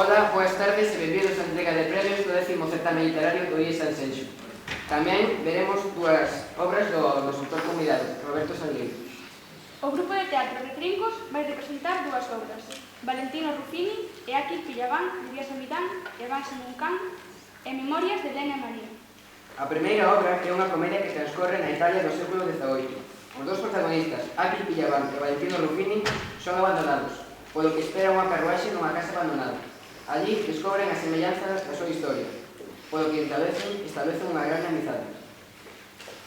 Ola, boas tardes e benvidos á entrega de premios do 10º certame literario do IES Sanxenxo. Tamén veremos dúas obras do autor convidado, Roberto Salgueiro. O grupo de teatro Retrincos vai representar dúas obras, Valentino Ruffini e Aquil Pillabán, de Díaz Amidán, e Vanse Muncán, e Memorias de Elena María. A primeira obra é unha comedia que transcorre na Italia do século XVIII. Os dous protagonistas, Aquil Pillabán e Valentino Ruffini, son abandonados, polo que espera unha carruaxe nunha casa abandonada. Allí descobren as semellanzas da súa historia, polo que establecen unha gran amizade.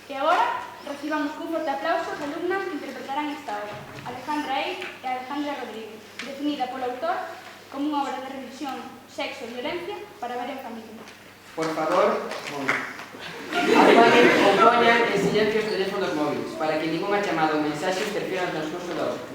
E agora recibamos cun forte aplauso as alumnas que interpretarán esta obra, Alejandra Ey e Alejandra Rodríguez, definida polo autor como unha obra de reflexión, sexo e violencia para ver en familia. Por favor, apaguen ou poñan en silencio os teléfonos móviles para que ninguna chamada ou mensaxe interfiera no transcurso da obra.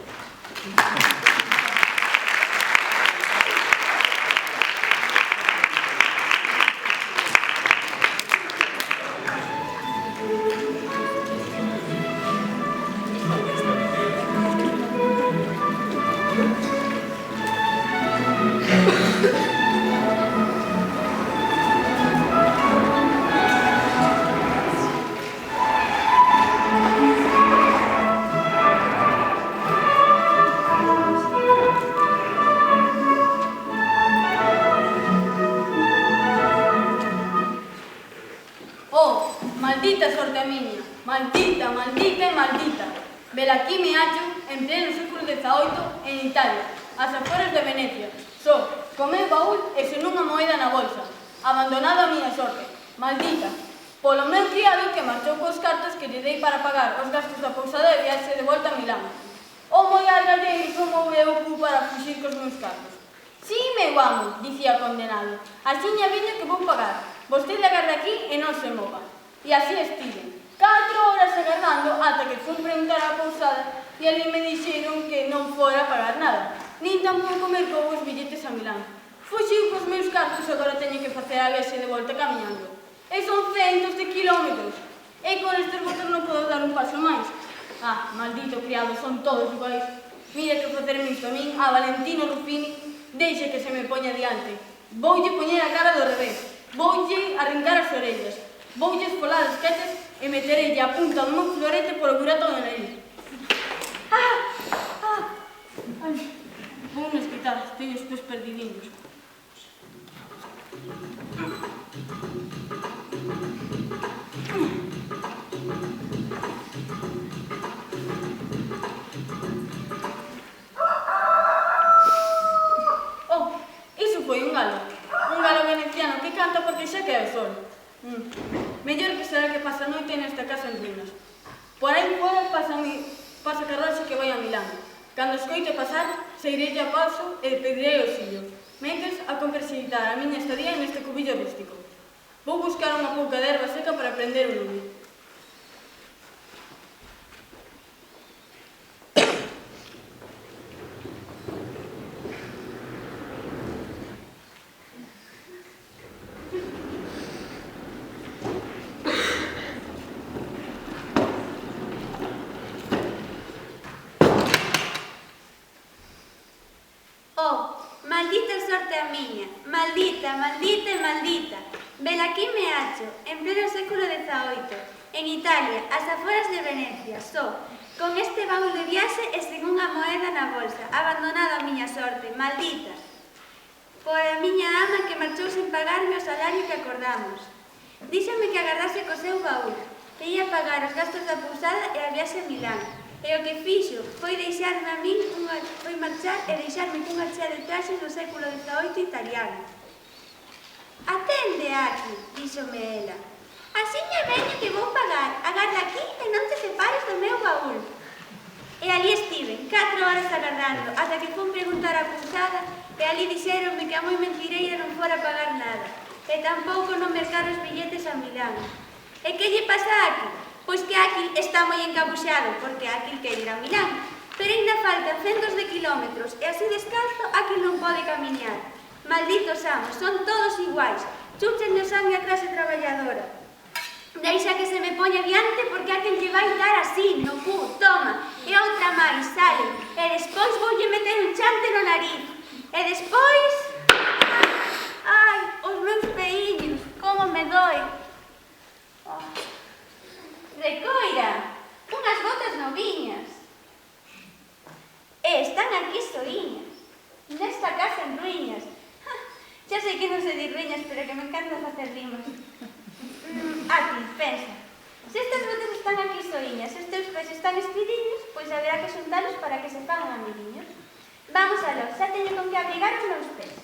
Maldita sorte a miña, maldita, maldita e maldita. Velaquí me hallo en pleno século XVIII en Italia, ás aforas de Venecia. Só, co meu baúl e sen unha moeda na bolsa, abandonado a miña sorte, maldita. Polo meu criado que marchou cos cartos que lle dei para pagar os gastos da pousada de viaxe de volta a Milán. O moi argalleiro como eu cu para fuxir cos meus cartos. Si, meu amo, dicía o condenado, axiña viño que vou pagar. Vostede agarda aquí e non se mova. E así estiven, 4 horas agardando ata que fui preguntar á pousada e ali me dixeron que non fora a pagar nada, nin tampouco mercou os billetes a Milán. Fuxiu cos meus cartos e agora teño que facer a viaxe de volta camiñando. E son centos de kilómetros. E con estes botos non podo dar un paso máis. Ah, maldito criado, son todos iguais. Mira que facerme isto a min, a Valentino Ruffini, deixe que se me poña diante. Voulle poñer a cara do revés, voulle arrincar as orellas, voulle esfolar as quetes e meterelle a punta do meu florete polo burato do nariz. Ai, vou me esquitar, teño os pés perdidinhos. Oh, iso foi un galo veneciano que canta porque xa que é o sol. Mellor que será que pasa a noite nesta casa en ruínas. Por aí fora pasa carroxe que vai a Milán. Cando escoite pasar, seirelle a paso e pedirei auxilio. Mentres, a comperxitar a miña estadía neste cubillo rústico. Vou buscar unha pouca de erva seca para prender o lume. Maldita sorte a miña, maldita, maldita e maldita. Velaquí me hallo, en pleno século XVIII, en Italia, ás aforas de Venecia, só, con este baúl de viaxe e sen unha moeda na bolsa, abandonado a miña sorte, maldita. Por a miña ama que marchou sen pagarme o salario que acordamos. Díxome que agardase co seu baúl, que ia pagar os gastos da pousada e a viaxe a Milán. E o que fixo foi deixarme a min foi marchar e deixarme cunha chea de traxes do século XVIII italiano. Atende aquí, díxome ela. Axiña veño que vou pagar, agarda aquí e non te separes do meu baúl. E ali estiven, 4 horas agardando, ata que fun preguntar á pousada e ali dixeronme que a moi mentireira non fora pagar nada, e tampouco non mercar os billetes a Milán. E que lle pasa aquí? Pois que Aquil está moi encabuxado, porque Aquil quere ir a Milán. Pero ainda faltan centos de kilómetros, e así descalzo Aquil non pode camiñar. Malditos amos, son todos iguais. Chúchenlle o sangue a clase traballadora. Deixa que se me poña diante, porque Aquil lle vai dar así, no cu, toma. E outra máis, sale. E despois voulle meter un chante no nariz. E despois... me doi. Recoira, unhas botas noviñas. E están aquí soiñas, nesta casa en ruiñas. Xa sei que non se di ruiñas, pero que me encanta facer rimas. Aquí, pensa. Se estas botas están aquí soiñas, se os teus pés están espidiños, pois haberá que xuntalos para que se fagan amiguiños. Vamos aló, xa teño con que abrigar os meus pés.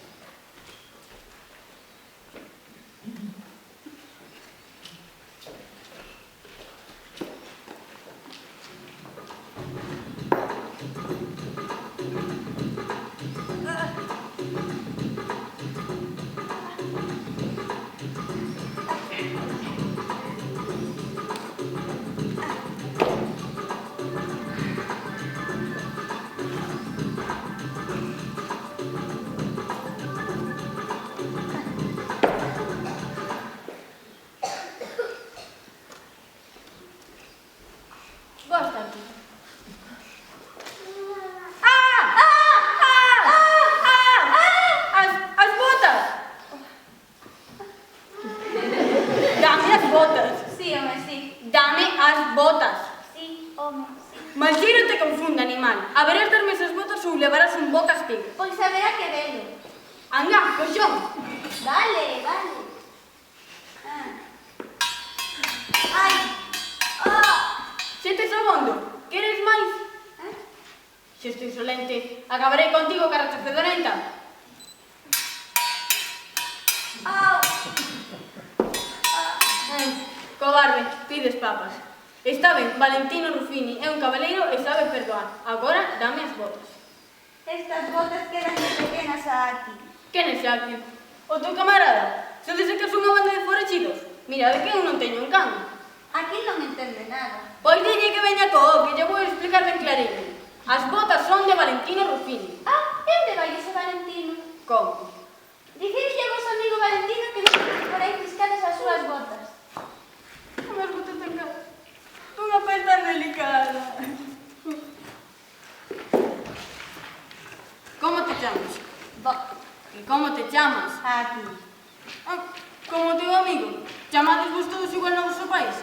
Góstate. As botas! Dame as botas. Sí, home, sí. Dame as botas. Sí, home, sí. Malxei non te confunda, animal. Haberás darme esas botas ou levarás un bo castigo. Pois haberá que velo. Anga, coxón. Vale, vale. Ai. Oh. Xente sobondo, queres máis? Se estou insolente, acabarei contigo, carracha fedorenta. Au. Cobarde, pides papas. Está ben, Valentino Ruffini é un cabaleiro e sabe perdoar. Agora, dame as botas. Estas botas quedan de pequenas aquí. Quen é Xaque? O teu camarada? Se dese que son unha banda de forachidos? Mira, de que eu non teño un can. Aquí non entende nada. Pois dille que veña co, que lle vou explicar ben clariño. As botas son de Valentino Ruffini. Ah, e onde vai ese Valentino? Como? Dicirlle a vos amigo Valentino que non teñen por aí fiscales as súas botas. Unhas botas tan caras. Unha pez tan delicada. Como te chamas? E como te chamas? Aquí. Como teu amigo. Chamades vos todos igual no vosso país?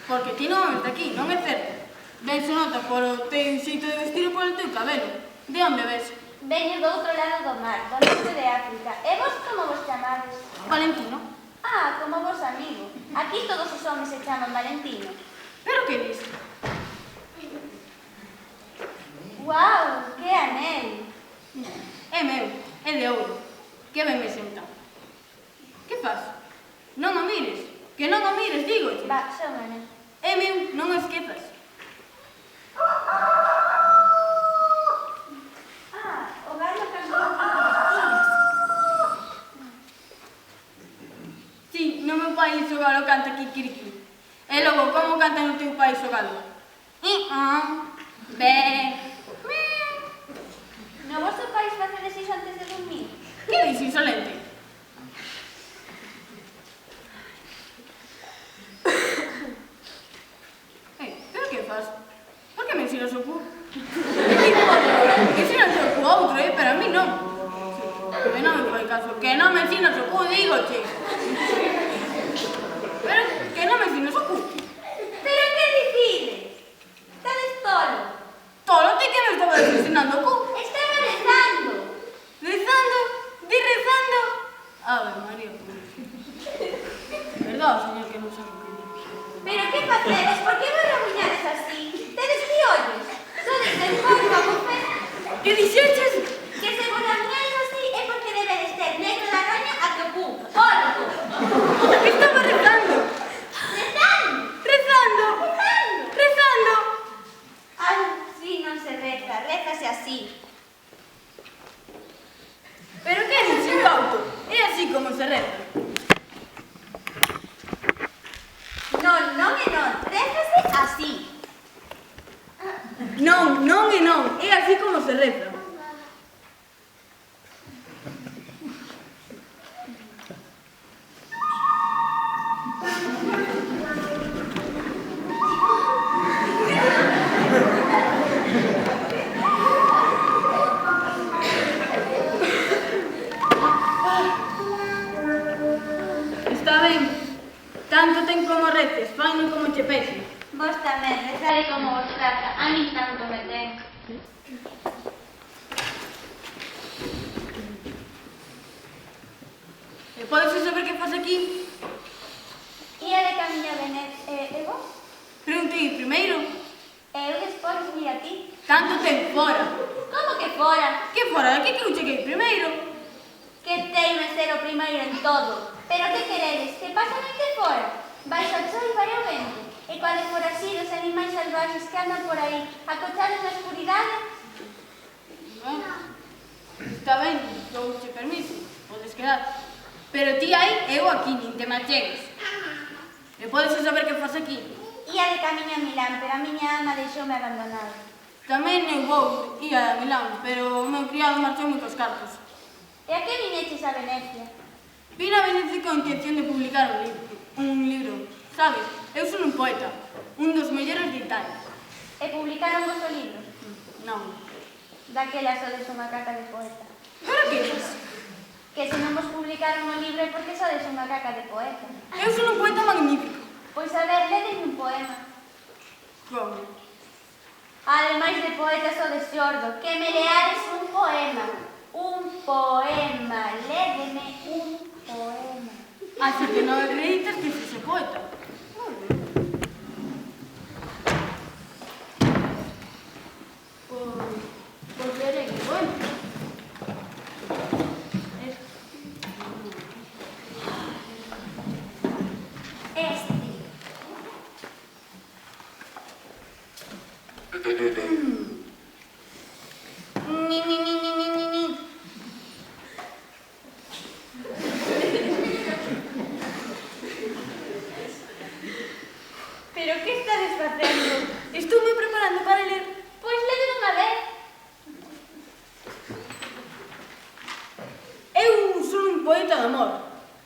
Porque ti non és daqui, non é certo. Ben se nota polo teu xeito de vestir e polo teu cabelo. De onde ves? Veño do outro lado do mar, do norte de África. E vos como vos chamades? Valentino. Ah, como vos amigo. Aquí todos os homes se chaman Valentino. Pero que dis? Guau, que anel. É meu, é de ouro. Que ben me senta. Que faz? Non o mires. Que non o mires, digoche. Va, xa un anel. É meu, non o esquezas. Ah, o gallo cantou aquí. Si, no meu país o galo canta kikiriki. E logo, como canta no teu país o galo? Ben. No vosso país facedes iso antes de dormir? Que dis, insolente? Pero que faz? Por que me ensinas o cu? Ensinas o cu a outro, pero a mí non. Que non me fai caso, que non me ensinas o cu, digoche. Pero que non me ensinas o cu. Pero que dicides? Estades tolo. Tolo te que me estabas ensinando o cu. Estaba rezando. Rezando, di rezando. Ave María, verdad, señor, que non sabe o que di. Pero que facedes? Por que vos rabuñades así? Tedes piollos? Sodes del corpo a bufé? Que dixeches? Que se vos rabuñades así é porque debedes ter negro da raña a que pu. Porco. Estaba rezando. Rezando. Rezando. Rezando. Rezando. Ai, sí, non se reza. Rézase así. Pero que dis, incauto? É así como se reza. Non, non e non. Rézase así. Non, non e non. É así como se reza. che pésimo. Vos tamén, rezade como vos trata. A min tanto me ten. E podes saber que faz aquí? Ía de camiño a Venecia. E vos? Preguntei primeiro. Eu despois vi a ti. Canto ten fora? Como que fora? Que fora? Que eu cheguei primeiro? Que teime ser o primeiro en todo. Pero que queredes? Que pasa noite fora? Vais ao chou e vai ao vento. E cual de fora así os animais salvajes que andan por aí, acochados na escuridade? Está ben, dou che permiso. Podes quedar. Pero ti aí, eu aquí, nin te machegues. E podes saber que faz aquí? Ía de camiño a Milán, pero a miña ama deixoume abandonado. Tamén eu vou, ía a Milán, pero o meu criado marchou moi cos cartos. E a que viñeches a Venecia? Vine a Venecia con intención de publicar un libro. Sabes, eu son un poeta, un dos mellores de Italia. E publicaron vos o libro? Non. Daquela sodes unha caca de poeta. Pero que dices? Que se non vos publicaron o libro é porque sodes unha caca de poeta. Eu son un poeta magnífico. Pois a ver, ledes un poema. Como? Ademais de poeta sodes xordo, que me leades un poema. Un poema, lédeme un poema. Así que non acreditas que fose poeta. Pois lerei un poema. Pero que estades facendo? Estou-me preparando para ler. Pois lede unha vez. Eu son un poeta de amor.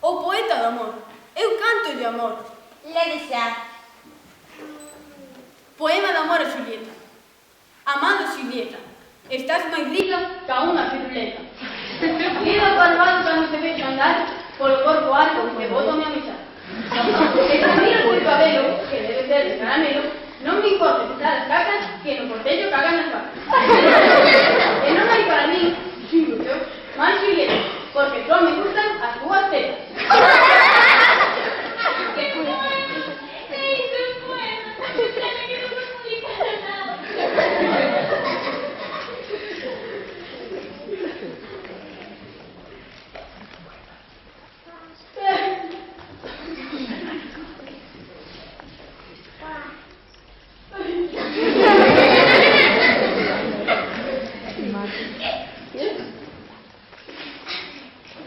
O poeta de amor. Eu canto de amor. Lede xa. Poema de amor a Xulieta. Amado Xulieta, estás máis rica ca unha firuleta. Viva para o alto cando te vexo andar polo corpo alto que bótome a mexar. E se miro por cabelo, que debe ser de caramelo, non me importa que as cacas que no portello cagan as vacas. E non hai para mí, xuro eu, máis Xulieta, porque só me gustan as túas tetas.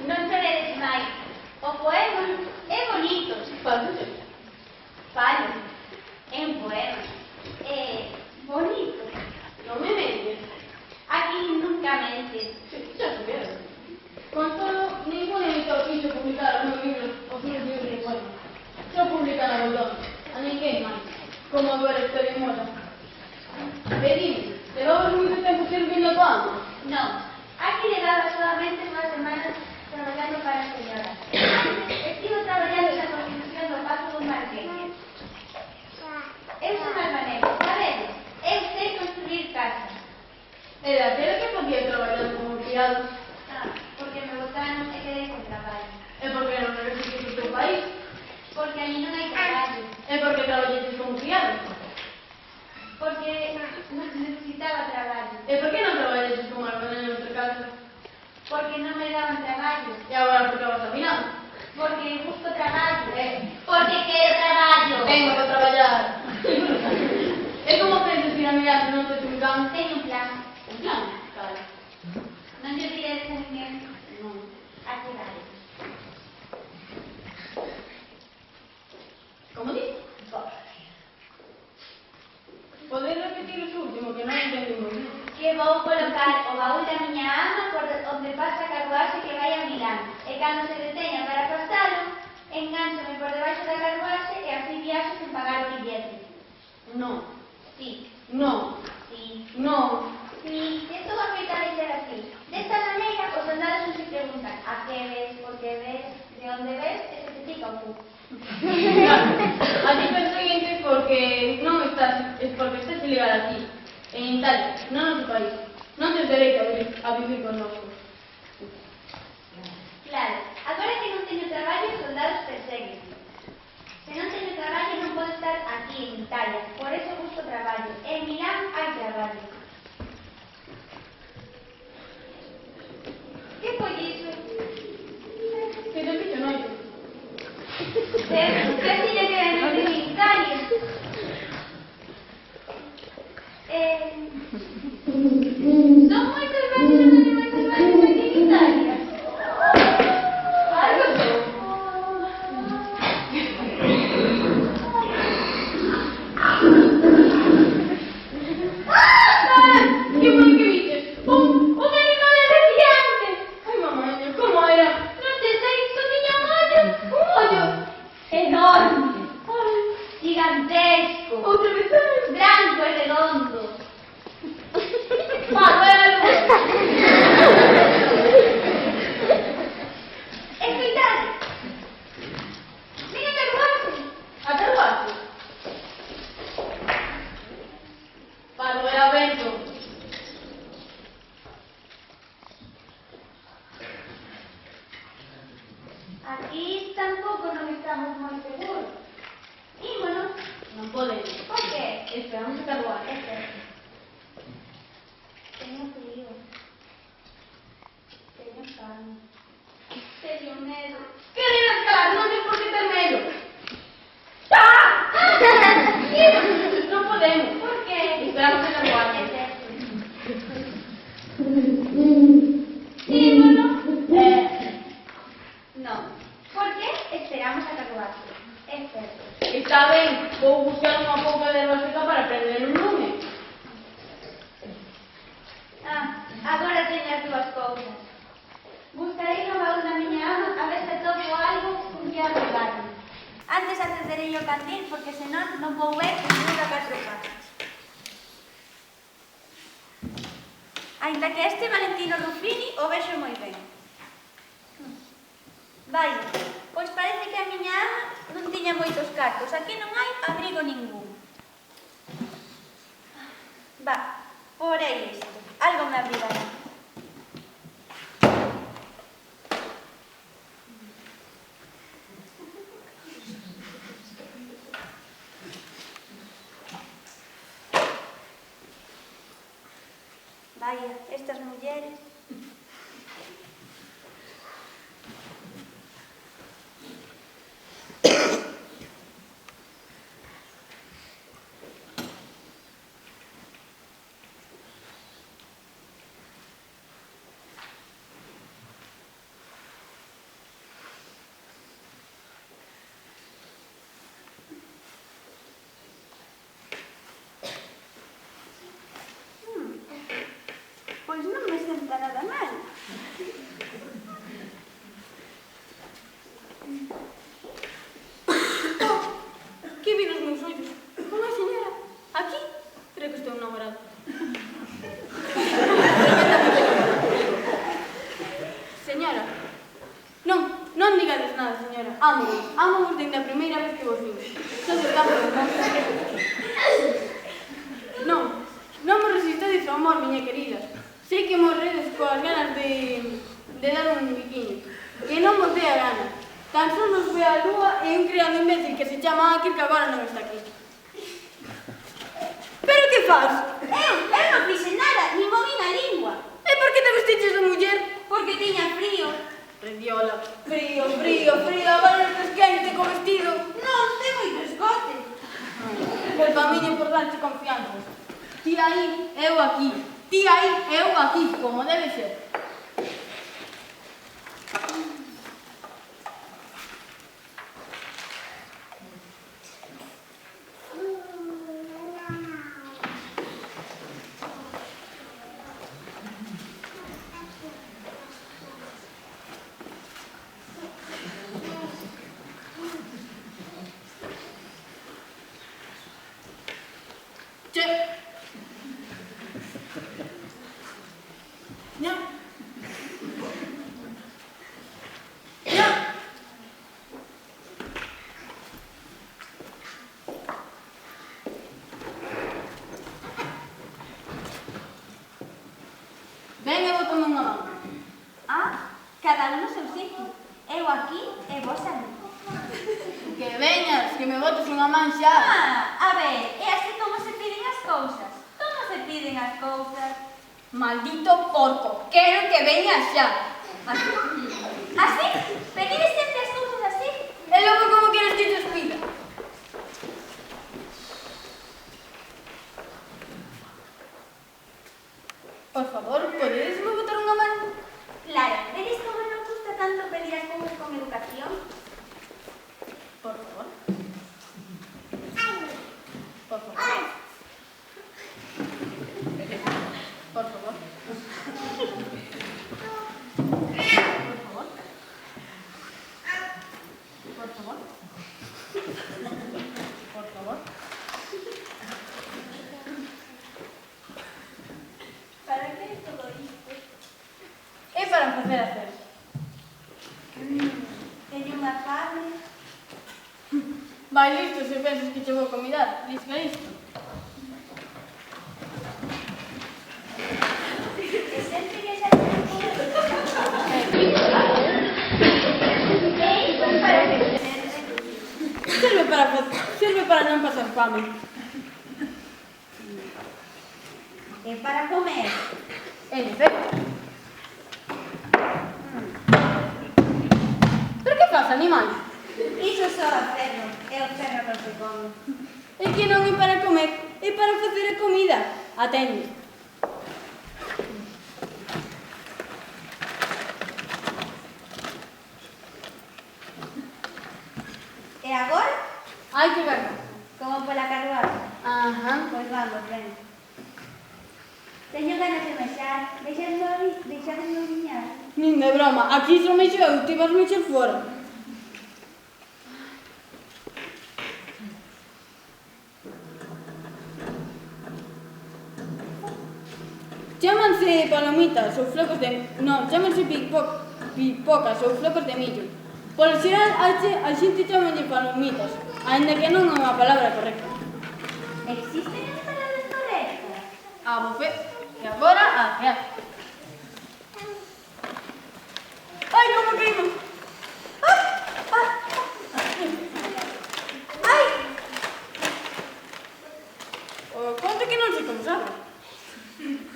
Non sabedes máis. O poema é bonito. Falo. É un poema. É bonito. Non me mentes. Aquí nunca mentes. Xa sabes. Con todo, ningún editor quiso publicar os meus libros de poemas. Só publican a Goldón, a ninguén máis, como a ver historia moda. Pedime, levabas moito tempo servindo a poema? Non. Aquí levaba solamente 2 semanas traballando para a señora. Antes estivo traballando na construcción do paso dun marquete. Eu son albanesa, sabedes? Eu sei construir casas. E daquela que podía traballar como criado? Porque me botaron e quedei con traballo. E por que non regresaste ao teu país? Porque ali non hai traballo. E por que traballaste como criado? Porque necesitaba traballo. E por que non traballaste como albanesa noutra casa? Porque non me daban traballo. E agora por que vas a Milán? Porque busco traballo. Porque quero traballo. Tengo que traballar. E como penses ir a Milán se non tes un plan? Teño un plan. Un plan? Claro. Non lle diredes a ninguén. Non. Aquí vale. Como dices? Podes repetir o último, que non entendo moi ben. Que vou colocar o baúl da miña ama por onde pasa a carruaxe que vai a Milán. E cando se deteña para pasalo, enganchome por debaixo da carruaxe e así viaxo sen pagar o billete. Non. Sí, Non. sí. Non. Sí, estou a feita de ser así. Desta maneira, os soldados non se preguntan a que ves, por que ves, de onde ves, e se te pica o cu. Así pensei en que porque estás ilegal aquí, en Italia, non no teu país. Non tens dereito a vivir connosco. Claro, agora que non teño traballo, os soldados perseguen. Se non teño traballo, non podo estar aquí, en Italia. Por eso busco traballo. En Milán hai traballo. Que foi iso? Que te fixo noite. Que tiña que ver en Italia? Son moitos baños aquí en Italia. Algo son. Que foi que viches? Un animal arrepiante. Ai, mamaña, como era? Non te sei, só tiña un ollo enorme, gigantesco, Outra vez. branco e redondo. Manuel. Escoitade, ven a carruaxe. A carruaxe. Paro era vento. Aquí tampouco non estamos moi seguros. Ímonos. Non podemos. Por que? Esperamos a carruaxe. Teño frío. Teño fame. Teño medo. Querer escalar, non tens por que ter medo. Non podemos. Por que? Esperamos a carruaxe. É certo. Ímonos. Non. Por que esperamos a carruaxe? É certo. Está ben, vou buscar unha pouca de erva seca para prender un lume. Agora teño as dúas cousas. Buscarei no baúl da miña ama a ver se toco algo con que arrugarme. Antes acenderei o candil porque senón non vou ver ningún da 4 patas. Ainda que este Valentino Ruffini o vexo moi ben. Vai, pois parece que a miña ama non tiña moitos cartos. Aquí non hai abrigo ningún. Va, porei isto. Algo me abrigará. Vaya, estas mulleres. Pois non me senta nada mal. Que vi nos meus ollos? Unha señora, aquí, creo que estou namorado. Señora, non digades nada, señora. Amo-vos dende a primeira vez que vos vi. Só se está por non me resistedes ao amor, miña querida. Sei que morredes coas ganas de dar un biquiño. Que non vos dé a gana. Tan só nos ve a lúa e un criado imbécil que se chama Akir que agora non está aquí. Pero que faz? Eu non fixe nada, ni movín a lingua. E por que te vestiches de muller? Porque tiña frío. Rediola, frío, agora estás quente co vestido. Non, ten moito escote. Culpa miña por darche confianza. Ti aí, eu aquí. Ti aí, eu aquí, como debe ser. cada un no seu sitio. Eu aquí e vos ali. Que veñas, que me botes unha man xa. A ver, é así como se piden as cousas. Como se piden as cousas? Maldito porco, quero que veñas xa. Así. Así? Pedides sempre as cousas así? E logo como queres que te explica? Por favor, podedesme botar unha man? Claro, vedes como non gusta tanto pedir as cousas con educación? Por favor. Por favor. Por favor. Por favor. Por favor. Para que é todo isto? É para facer a cena. Teño unha fame. Vai listo se pensas que che vou convidar. Disca isto. Que sempre que xa te comer. Serve para non pasar fame. É para comer. En efecto. Pero que faz, animal? Iso só a ferro. É o ferro non se come. É que non é para comer, é para facer a comida. Atende. E agora? Hai que ganar. Como pola carruaxe. Ajá. Pois vamos, ven. Teño ganas de mexar. Deixadme oriñar. Nin de broma, aquí só mexo eu, ti vas mexer fora. Chámanse palomitas ou flocos de... Non, chámanse pipocas ou flocos de millo. Por xeral, a xente chámanlle palomitas, aínda que non é unha palabra correcta. Existen as palabras correctas? A bofé. E agora, a real. Ai, como queimo! Ai! Conta que non sei como sabe.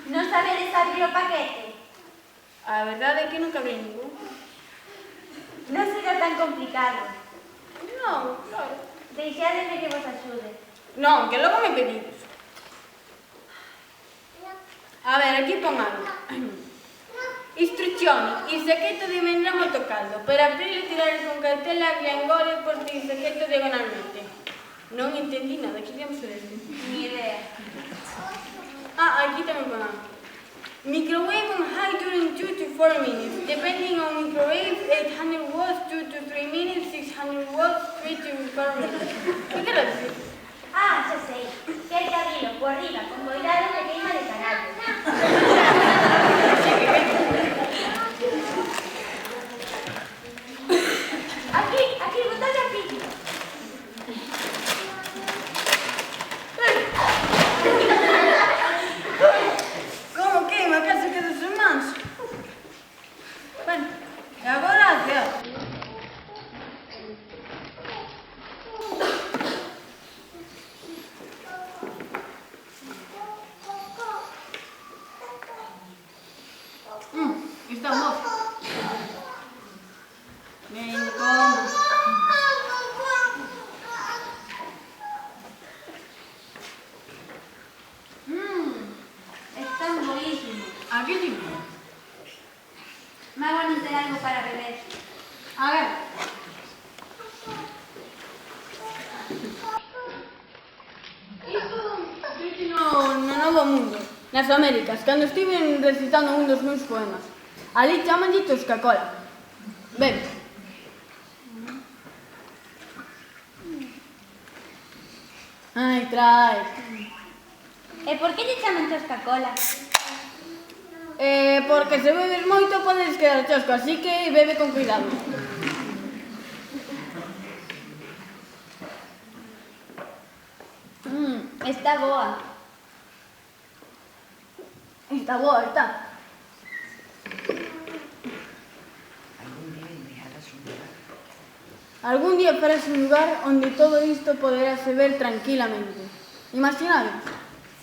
Non sabedes abrir o paquete? A verdade é que nunca abrí ningún. Non será tan complicado. Non, claro. Deixademe que vos axude. Non, que logo me pedides. A ver, aquí pon algo. Istruccioni, il sacchetto diventerà molto caldo. Per aprirlo tirare con cautela gli angoli e porti il sacchetto diagonalmente. Non entendí nada, che abbiamo detto? Ni idea. Ah, aquí también pon algo. Microwave on high during 2 to 4 minutes. Depending on microwave, 800 watts, 2 to 3 minutes, 600 watts, 3 to 4 minutes. ¿Qué quero decir? Ah, xa sei. Que hai que abrilo por riba con cuidado que queima de carallo. Aquí, botade aquí. Como queima? Acaso que dos irmáns? Bueno, e agora hacia. Está bom. Ven, como. Están buenísimos. Aquí sí. Magua non ten algo para beber. A ver. Isto no Novo Mundo, nas Américas, cando estiven recitando un dos meus poemas. Ali chamanlle Toscacola. Ben. Ai, trae. E por que lle chaman Toscacola? Porque se bebes moito podes quedar chosco, así que bebe con cuidado. Está boa. Está boa, está. Algún día farás un lugar onde todo isto poderase ver tranquilamente. Imaginades?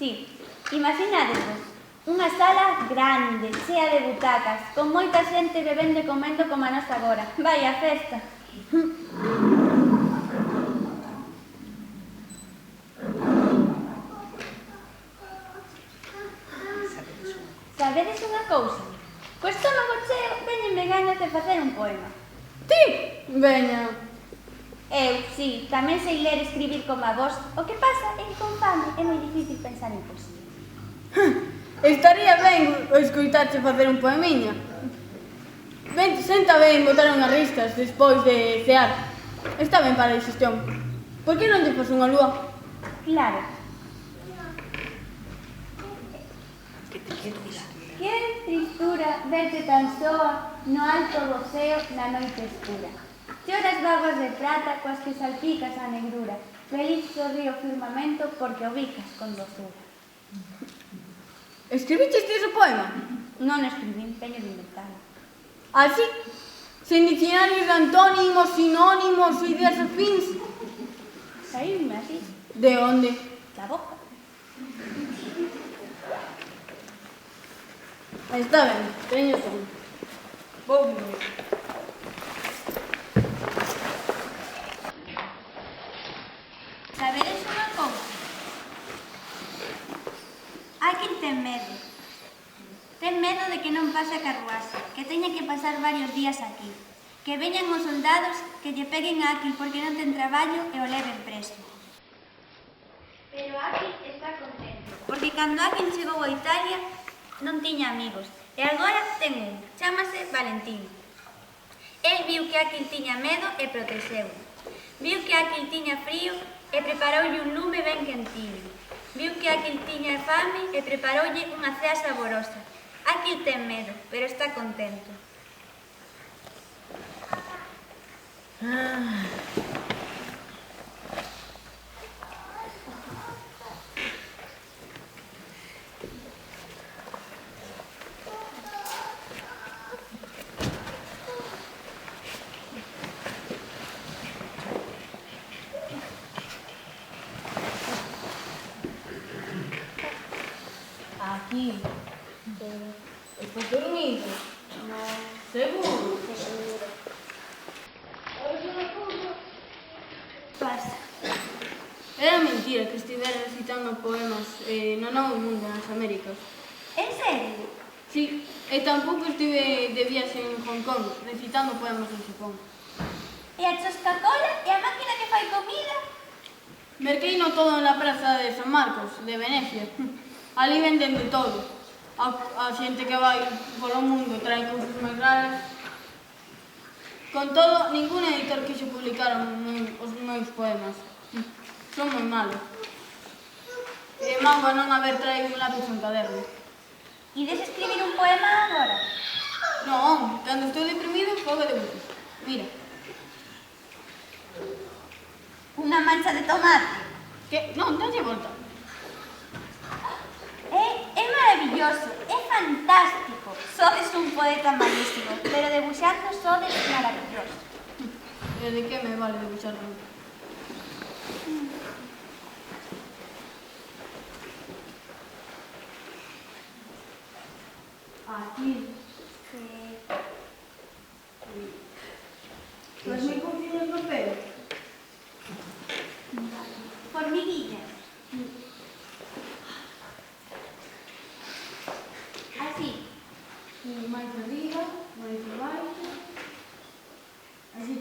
Sí, imaginadesvos unha sala grande, chea de butacas, con moita xente bebendo e comendo como a nos agora. Vai a festa. Sabedes unha cousa? Co estómago cheo veñenme ganas de facer un poema. Ti? Veña. Eu, sí, tamén sei ler e escribir como a vos. O que pasa é que con fame é moi difícil pensar en poesía. Estaría ben o escoitarte facer un poemiña. Ben, senta ben botar unhas riscas despois de cear. Está ben para a digestión. Por que non te fas unha lúa? Claro. Que tristura verte tan soa no alto do ceo na noite escura. Choras vagas de prata coas que salpicas a negrura. Feliz sorrí o firmamento porque o bicas con dozura. Escribiches ti ese poema? Non escribín, teño de inventarlo. Así? Sen diccionarios de antónimos, sinónimos, ideas afins? Saírme así, De onde? da boca. Está ben, teño son. Vou vivir. Sabedes unha cousa? Hai quen ten medo. Ten medo de que non pase a carruaxe, que teña que pasar varios días aquí. Que veñan os soldados, que lle peguen a Aquil porque non ten traballo e o leven preso. Pero Aquil está contento, porque cando Aquil chegou a Italia non tiña amigos, e agora ten un, chámase Valentín. El viu que Aquil tiña medo e protexeu. Viu que Aquil tiña frío e preparoulle un lume ben quentiño. Viu que Aquil tiña fame e preparoulle unha cea saborosa. Aquil ten medo, pero está contento. Aquí. Estás dormido? No. Seguro? Seguro. Pasa. Era mentira que estivera recitando poemas no Novo Mundo, nas Américas. En serio? Sí, e tampouco estive de viaxe en Hong Kong, recitando poemas en Xapón. E a choscacola e a máquina que fai comida? Merqueino todo na praza de San Marcos, de Venecia. Ali venden de todo. A xente que vai polo mundo trae cousas máis raras. Con todo, ningún editor quixo publicar os meus poemas. Son moi malos. E mágoa non haber traído un lápis en caderno. Ides escribir un poema agora? Non, cando estou deprimido, fogo de bucos. Mira. Unha mancha de tomate. Que? Non, dalle volta. É maravilloso, é fantástico. Sodes un poeta malísimo, pero debuxando sodes maravilloso. E de que me vale debuxar tanto? Aquí. Sí. Pues me confiñas no pelo. Formiguillas. Así. máis arriba, máis abaixo. Así.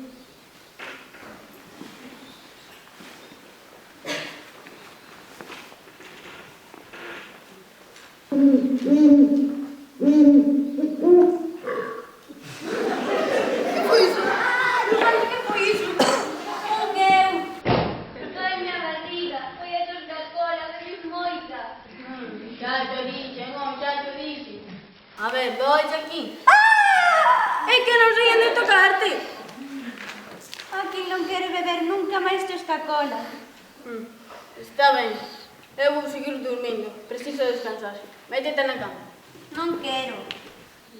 A ver, dois aquí. ¡Ah! É que non sei onde tocarte. Aquí non quero beber nunca máis Coca-Cola. Está ben. Eu vou seguir dormindo. Preciso descansar. Métete na cama. Non quero.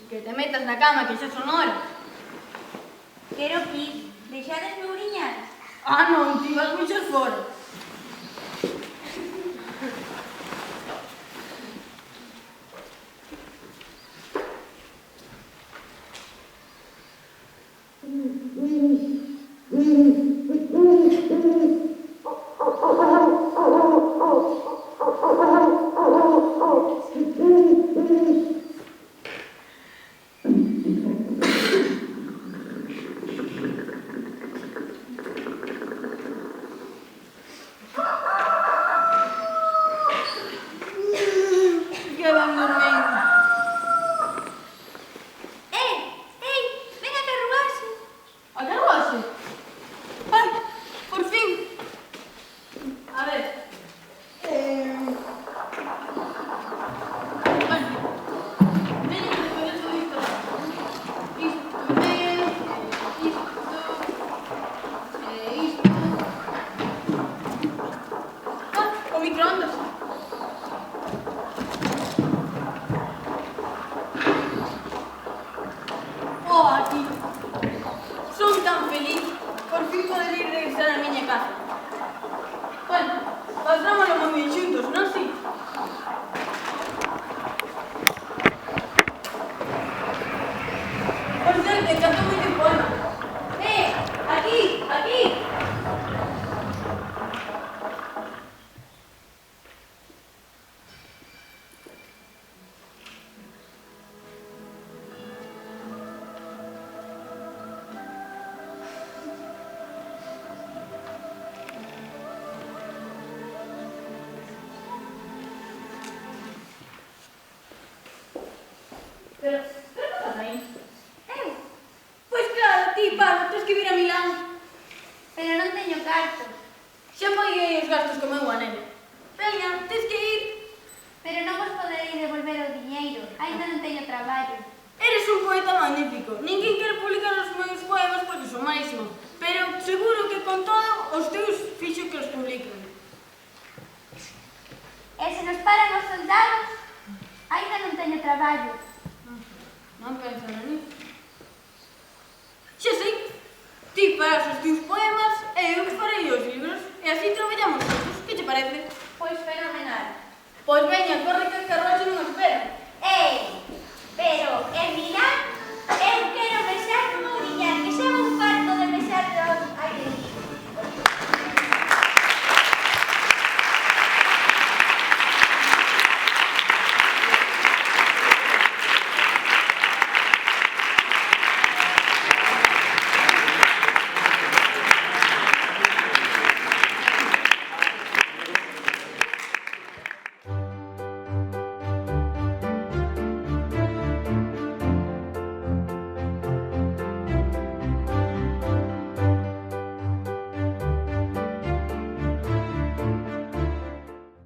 Que te metas na cama, que xa son hora. Quero pis. Deixades me ouriñar? Ah, non, ti vas muchas fora. Que van dormindo. Ei, ven a carruaxe. A carruaxe? Ai, por fin. A ver. Bueno, teño que recoller todo isto. Isto tamén, isto. Ah, o microondas. Oh, aquí. Son tan feliz. Por fin poder ir regresar a miña casa. Bueno, pasámoslo moi ben xuntos, non si? Por certo, canto moito poema. Aquí, aquí. Pero que pasa aí? Eu? Pois claro, ti, Pablo, tens que vir a Milán. Pero non teño carto. Xa paguei os gastos co meu anel. Veña, tens que ir. Pero non vos poderei devolver o diñeiro. Ainda non teño traballo. Eres un poeta magnífico. Ninguén quere publicar os meus poemas porque son malísimos. Pero seguro que con todo os teus fixo que os publiquen. E se nos paran os soldados, ainda non teño traballo. Non pensan en iso. Xa sei. Ti farás os teus poemas e eu farei os libros. E así traballamos todos. Que te parece? Pois fenomenal. Pois veña, corre que a carruaxe non espera.